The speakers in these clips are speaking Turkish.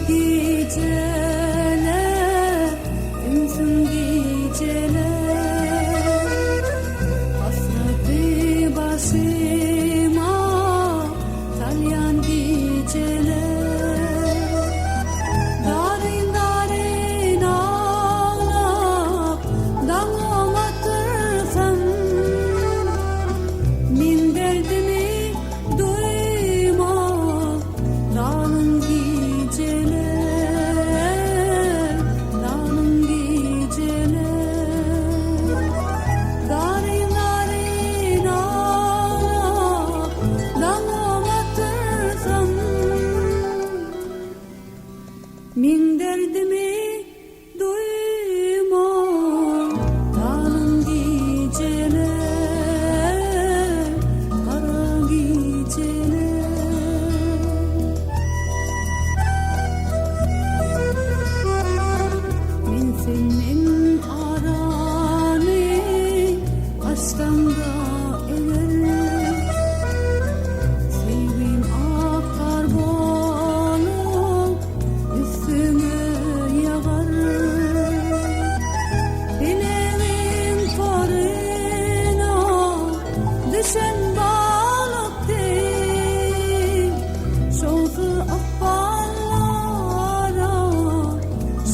geceler, ünsün geceler, hasreti başıma salyan geceler, darin darin ağlap dağıma tırsam, min derdimi duyma dağın geceler, dağın geceler, darin darin ağlap dağıma tırsam, min derdimi duyma dağın geceler, kara geceler. Men senin arani aşkında eler, sevgim akar bolup üstüme yağar. Bileğin toruna düşen balık değil, şolsu akballara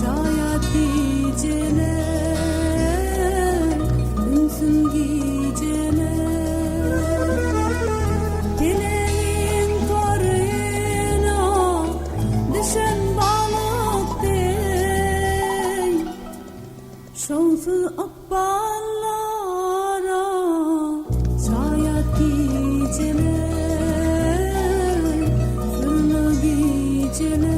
şayet geceler, ünsün geceler. Bileğin toruna düşen balık değil, şolsu akballara şayet geceler, sırlı geceler.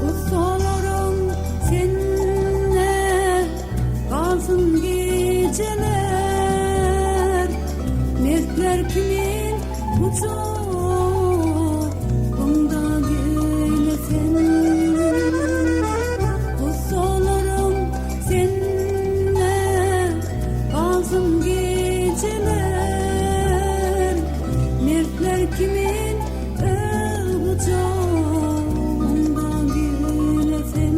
Kutsalaram seninle kalsın geceler, mertler kimin kucağında gülesen. Kutsalaram seninle kalsın geceler, mertler kimin kucağında gülesen.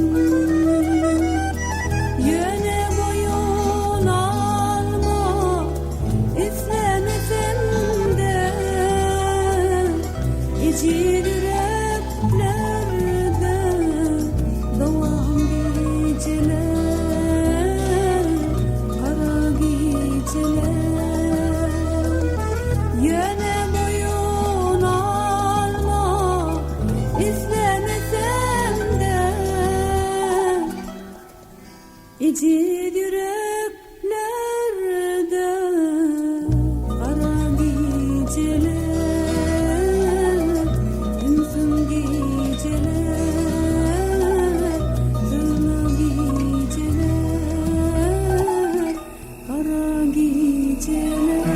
Yöne boyun alma, istemesem de, ecir yüreklerde doğan geceler, kara geceler. Yöne boyun alma, istemesem de, ecir yüreklerde kara geceler, ünsün geceler, sırlı geceler, kara geceler.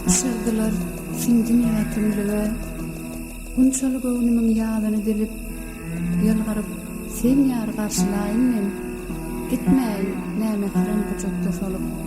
Işırdılar singin yaratımlığı, unçalı göğnümün yağını dilip, yalvarıp sen yar karşılayın men, gitmeyin näme kırın kucakta solup.